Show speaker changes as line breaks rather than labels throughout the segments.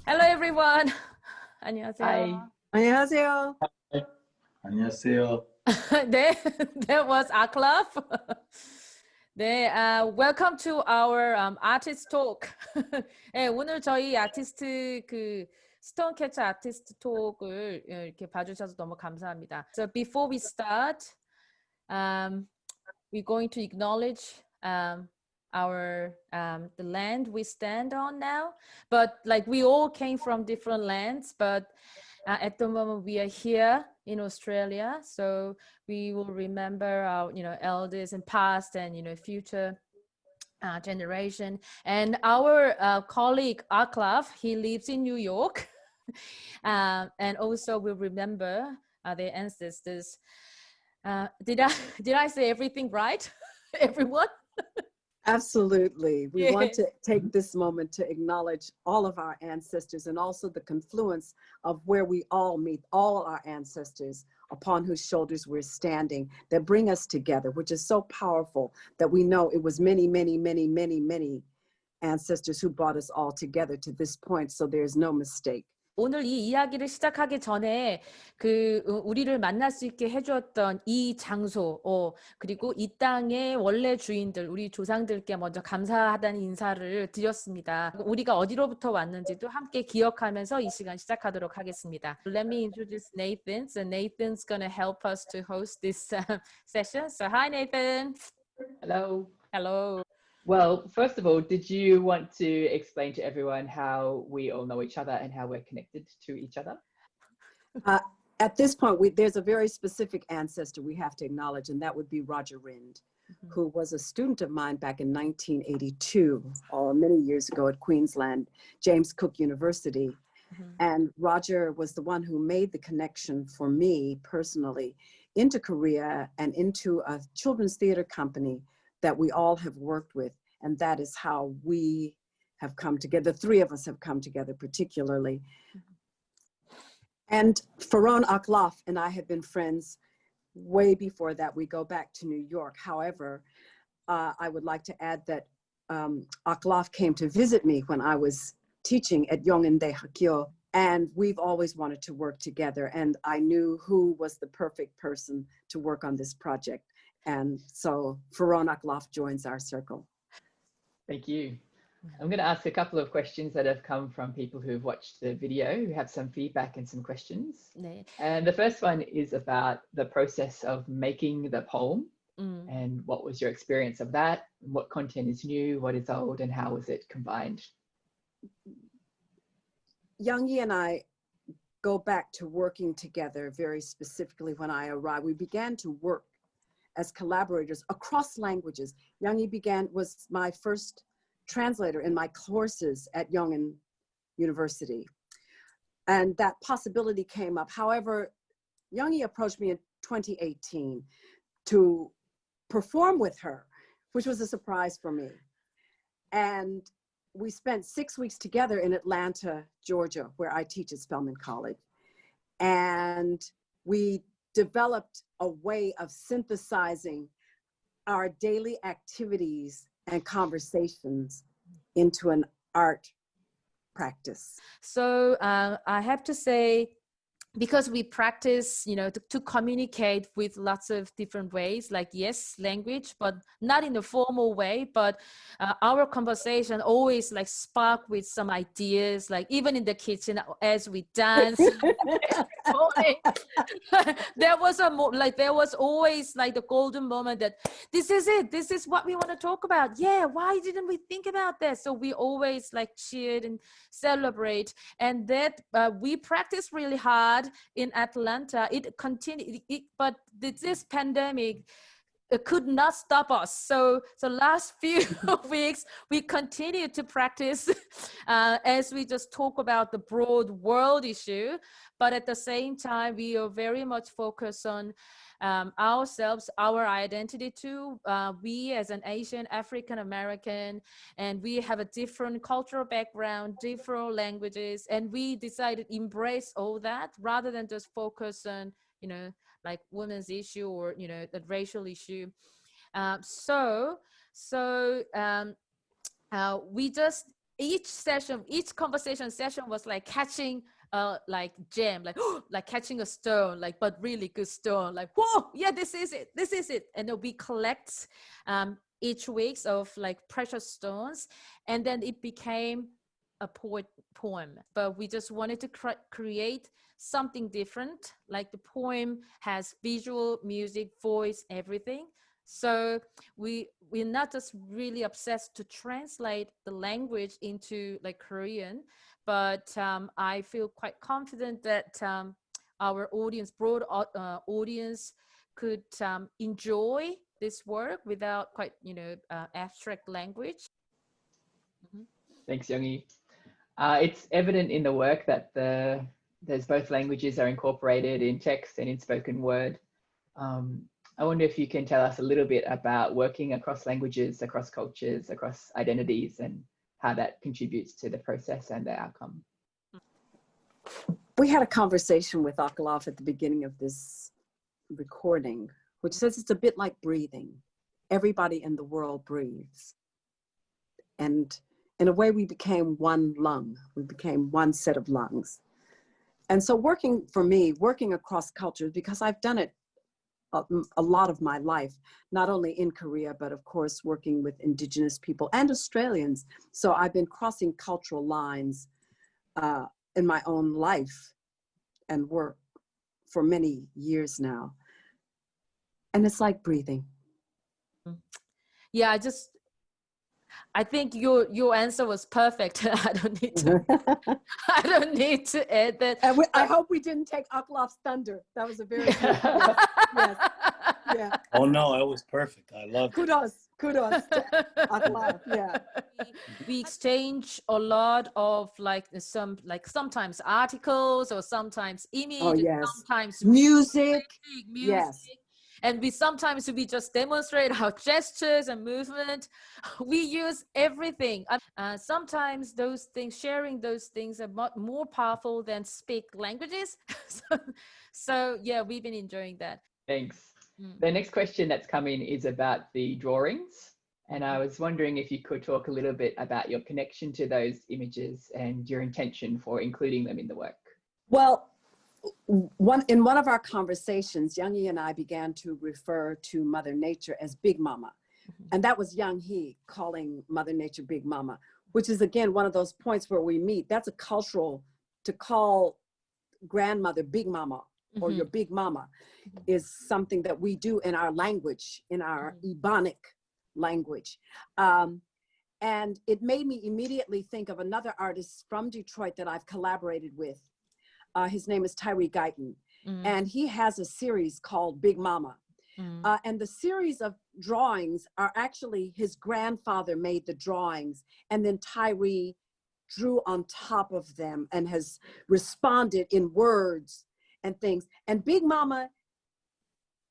Hello everyone. 안녕하세요.
Hi.
안녕하세요.
네, 안녕하세요.
네, that was Aklaf. 네, welcome to our artist talk. 네, 오늘 저희 아티스트 스톤 캐쳐 아티스트 톡을 이렇게 봐주셔서 너무 감사합니다. So before we start, we're going to acknowledge our the land we stand on now, but like we all came from different lands, but at the moment we are here in Australia, so we will remember our elders and past and future generation. And our colleague Aklaf, he lives in New York, and also we'll remember their ancestors. Did I say everything right, everyone?
Absolutely. We
Yeah.
want to take this moment to acknowledge all of our ancestors and also the confluence of where we all meet, all our ancestors upon whose shoulders we're standing, that bring us together, which is so powerful that we know it was many, many, many, many, many ancestors who brought us all together to this point. So there's no mistake.
오늘 이 이야기를 시작하기 전에 우리를 만날 수 있게 해주었던 이 장소, 그리고 이 땅의 원래 주인들, 우리 조상들께 먼저 감사하다는 인사를 드렸습니다. 우리가 어디로부터 왔는지도 함께 기억하면서 이 시간 시작하도록 하겠습니다. Let me introduce Nathan. So Nathan's going to help us to host this session. So hi Nathan.
Hello.
Hello.
Well, first of all, did you want to explain to everyone how we all know each other and how we're connected to each other?
At this point, there's a very specific ancestor we have to acknowledge, and that would be Roger Rind, who was a student of mine back in 1982, or many years ago at Queensland, James Cook University. And Roger was the one who made the connection for me personally into Korea and into a children's theater company that we all have worked with. And that is how we have come together. The three of us have come together particularly. And Faron Aklaf and I have been friends way before that. We go back to New York. However, I would like to add that Aklaf came to visit me when I was teaching at Yongin-dae Hakyo, and we've always wanted to work together. And I knew who was the perfect person to work on this project. And so Faron Aklaf joins our circle.
Thank you. I'm going to ask a couple of questions that have come from people who've watched the video, who have some feedback and some questions.
네.
And the first one is about the process of making the poem and what was your experience of that? What content is new, what is old, and how was it combined?
Youngie and I go back to working together very specifically when I arrived. We began to work as collaborators across languages. Youngie was my first translator in my courses at Yongin University. And that possibility came up. However, Youngie approached me in 2018 to perform with her, which was a surprise for me. And we spent 6 weeks together in Atlanta, Georgia, where I teach at Spelman College. And we developed a way of synthesizing our daily activities and conversations into an art practice.
So I have to say, because we practice, to communicate with lots of different ways, like yes, language, but not in a formal way, but our conversation always like spark with some ideas, like even in the kitchen as we dance. there was always like the golden moment that this is it, this is what we want to talk about. Yeah, why didn't we think about that? So we always like cheered and celebrate, and that we practice really hard in Atlanta. It continued, but this pandemic could not stop us. So last few weeks we continue to practice as we just talk about the broad world issue, but at the same time we are very much focused on ourselves, our identity too. We as an Asian, African American, and we have a different cultural background, different languages, and we decided to embrace all that rather than just focus on like women's issue or the racial issue. We just each session, each conversation session was like catching like gem, like like catching a stone, like but really good stone, like whoa, yeah, this is it, this is it. And then we collect each weeks of like precious stones, and then it became a poem. But we just wanted to create something different. Like the poem has visual, music, voice, everything. So we're not just really obsessed to translate the language into like Korean, but I feel quite confident that our audience, broad audience, could enjoy this work without quite, you know, abstract language. Mm-hmm.
Thanks, Youngie. It's evident in the work that there's both languages are incorporated in text and in spoken word. I wonder if you can tell us a little bit about working across languages, across cultures, across identities, and how that contributes to the process and the outcome.
We had a conversation with Akalaf at the beginning of this recording, which says it's a bit like breathing. Everybody in the world breathes. And in a way, we became one lung. We became one set of lungs. And so working for me, working across cultures, because I've done it a lot of my life, not only in Korea, but of course, working with Indigenous people and Australians. So I've been crossing cultural lines in my own life and work for many years now. And it's like breathing.
Yeah, I think your answer was perfect. I don't need to I don't need to add that.
And I hope we didn't take Aklaf's thunder. That was a very good, yes, yes, yeah.
Oh no, it was perfect. I loved it.
Kudos to Aklaf, yeah.
We exchange a lot of like sometimes articles or sometimes images,
Oh, yes.
sometimes
Music,
music.
yes.
And we just demonstrate our gestures and movement. We use everything. Sometimes those things, sharing those things are more powerful than speak languages. So yeah, we've been enjoying that.
Thanks. The next question that's come in is about the drawings. And I was wondering if you could talk a little bit about your connection to those images and your intention for including them in the work.
Well, in one of our conversations, Young-hee and I began to refer to Mother Nature as Big Mama. And that was Young-hee calling Mother Nature Big Mama, which is again, one of those points where we meet. That's a cultural, to call grandmother Big Mama or your Big Mama is something that we do in our language, in our Ebonic language. And it made me immediately think of another artist from Detroit that I've collaborated with. His name is Tyree Guyton, and he has a series called Big Mama. And the series of drawings are actually his grandfather made the drawings, and then Tyree drew on top of them and has responded in words and things. And Big Mama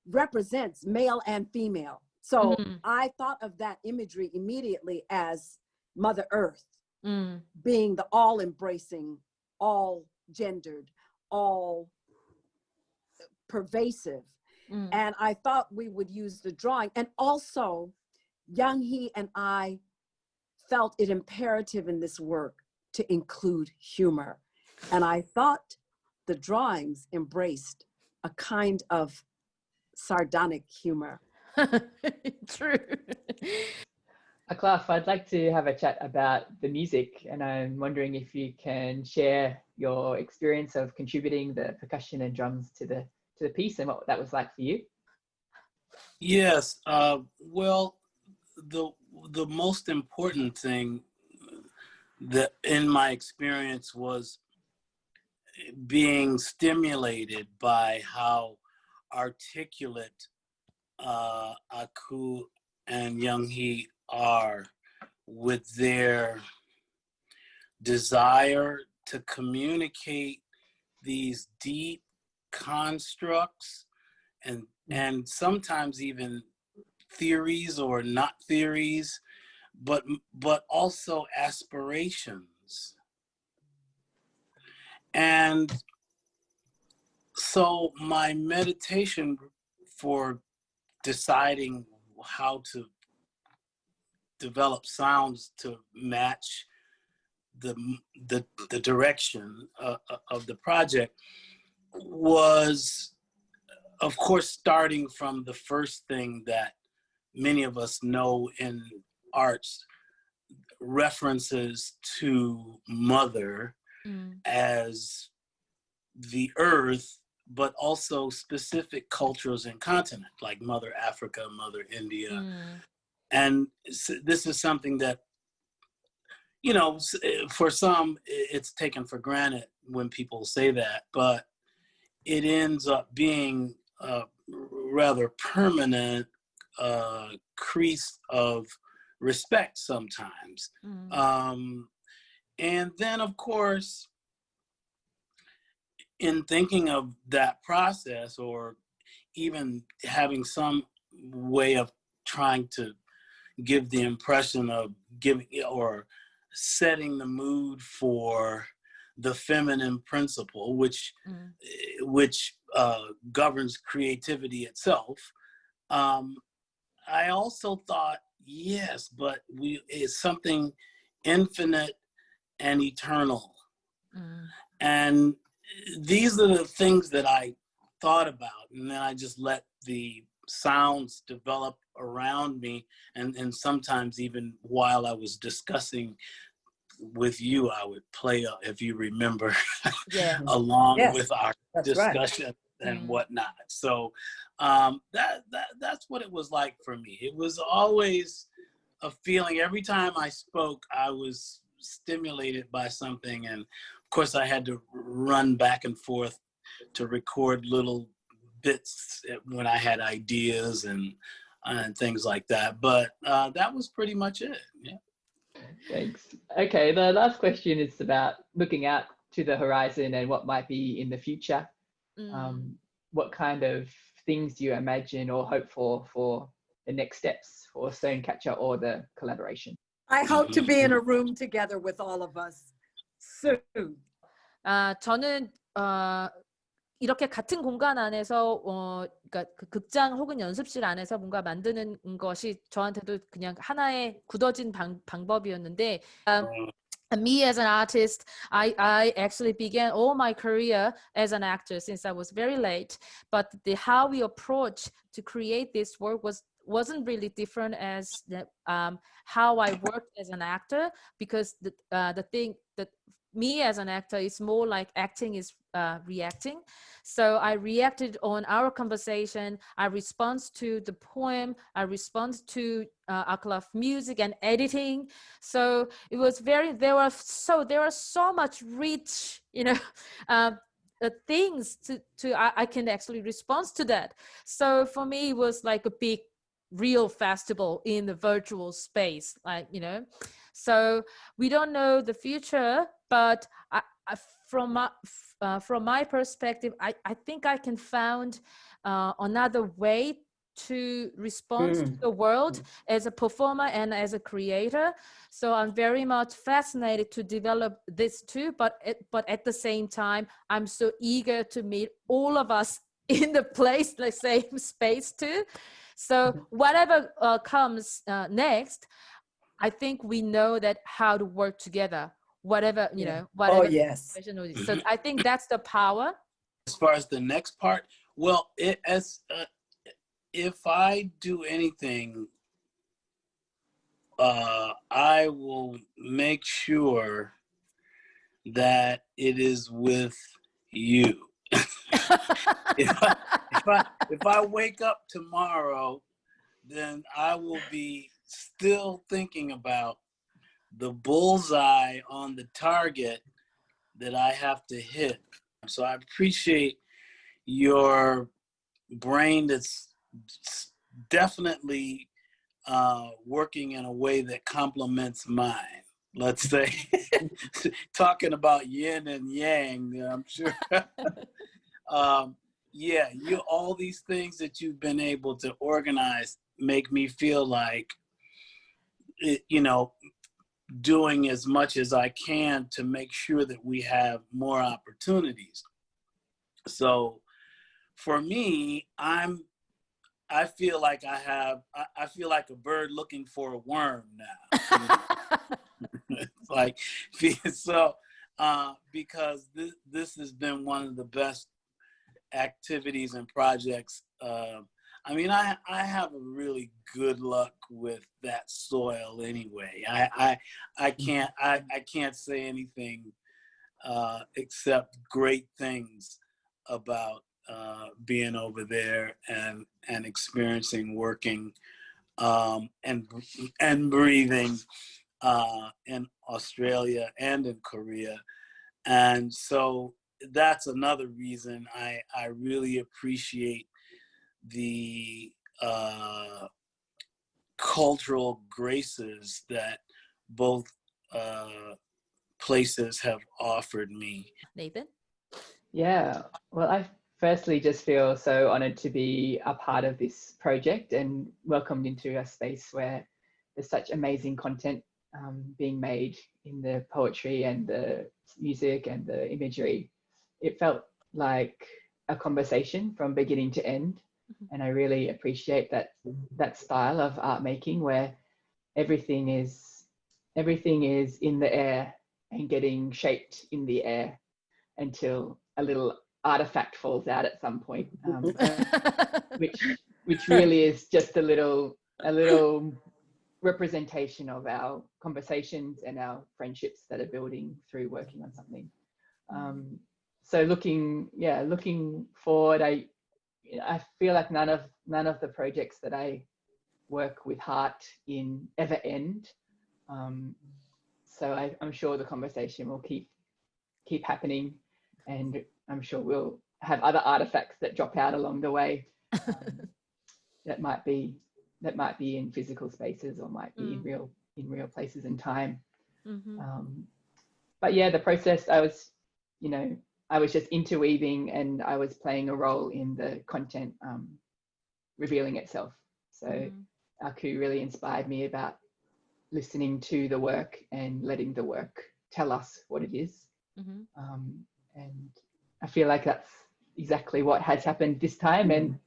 represents male and female. So I thought of that imagery immediately as Mother Earth being the all-embracing, all-gendered, all pervasive. And I thought we would use the drawing. And also, Young-hee and I felt it imperative in this work to include humor. And I thought the drawings embraced a kind of sardonic humor.
True.
Aklaf, I'd like to have a chat about the music, and I'm wondering if you can share your experience of contributing the percussion and drums to the piece and what that was like for you.
Yes. Well, the most important thing that in my experience was being stimulated by how articulate Aku and Young-hee are with their desire to communicate these deep constructs and sometimes even theories or not theories, but also aspirations. And so my meditation for deciding how to develop sounds to match the direction of the project was, of course, starting from the first thing that many of us know in arts, references to mother as the earth, but also specific cultures and continent, like Mother Africa, Mother India. And this is something that, you know, for some, it's taken for granted when people say that, but it ends up being a rather permanent crease of respect sometimes. And then, of course, in thinking of that process, or even having some way of trying to give the impression of giving or setting the mood for the feminine principle, which governs creativity itself. I also thought, yes, but it's something infinite and eternal. And these are the things that I thought about, and then I just let the sounds develop around me, and sometimes even while I was discussing with you, I would play, if you remember, along with our discussion and whatnot. So that's what it was like for me. It was always a feeling. Every time I spoke, I was stimulated by something, and of course I had to run back and forth to record little bits when I had ideas and things like that. But that was pretty much it. Yeah.
Thanks. Okay, the last question is about looking out to the horizon and what might be in the future. What kind of things do you imagine or hope for the next steps for Stonecatcher or the collaboration?
I hope to be in a room together with all of us soon.
저는 이렇게 같은 공간 안에서 그러니까 그 극장 혹은 연습실 안에서 뭔가 만드는 것이 저한테도 그냥 하나의 굳어진 방법이었는데 me as an artist, I actually began all my career as an actor since I was very late, but how we approach to create this work wasn't really different as how I worked as an actor, because the thing that me as an actor is more like acting is reacting. So I reacted on our conversation. I respond to the poem. I respond to Aklaf music and editing. So it was there are so much rich, things I can actually respond to that. So for me, it was like a big real festival in the virtual space, so we don't know the future, but from my perspective, I think I can find another way to respond to the world as a performer and as a creator. So I'm very much fascinated to develop this too, but at the same time, I'm so eager to meet all of us in the same space too. So whatever comes next, I think we know that how to work together, whatever.
Oh, yes.
So I think that's the power.
As far as the next part, well, if I do anything, I will make sure that it is with you. If I wake up tomorrow, then I will be still thinking about the bullseye on the target that I have to hit. So I appreciate your brain that's definitely working in a way that complements mine. Let's say, talking about yin and yang, I'm sure. All these things that you've been able to organize make me feel like, doing as much as I can to make sure that we have more opportunities. So for me, I feel like I feel like a bird looking for a worm now. like, so because this has been one of the best activities and projects. I mean, I have a really good luck with that soil anyway. I can't say anything except great things about being over there and experiencing working and breathing in Australia and in Korea. And so that's another reason I really appreciate the cultural graces that both places have offered me.
Nathan?
Yeah, well, I firstly just feel so honored to be a part of this project and welcomed into a space where there's such amazing content being made in the poetry and the music and the imagery. It felt like a conversation from beginning to end. And I really appreciate that style of art making where everything is in the air and getting shaped in the air until a little artifact falls out at some point, which really is just a little representation of our conversations and our friendships that are building through working on something. So looking forward, I feel like none of the projects that I work with heart in ever end. So I'm sure the conversation will keep happening, and I'm sure we'll have other artifacts that drop out along the way that might be in physical spaces or might be in real places and time. But yeah, the process, I was just interweaving and I was playing a role in the content revealing itself. So Aku really inspired me about listening to the work and letting the work tell us what it is. And I feel like that's exactly what has happened this time, and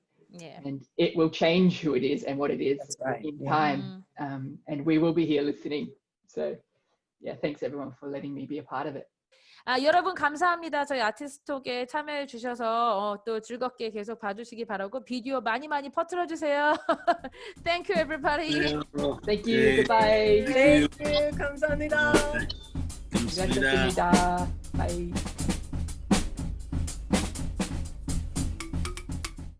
it will change who it is and what it is in time. And we will be here listening. So yeah, thanks everyone for letting me be a part of it.
여러분 감사합니다. 저희 아티스트톡에 참여해 주셔서 또 즐겁게 계속 봐주시기 바라고 비디오 많이 퍼뜨려 주세요. Thank you everybody.
Thank you. Goodbye.
Thank you. 감사합니다.
감사합니다.
감사합니다. Bye.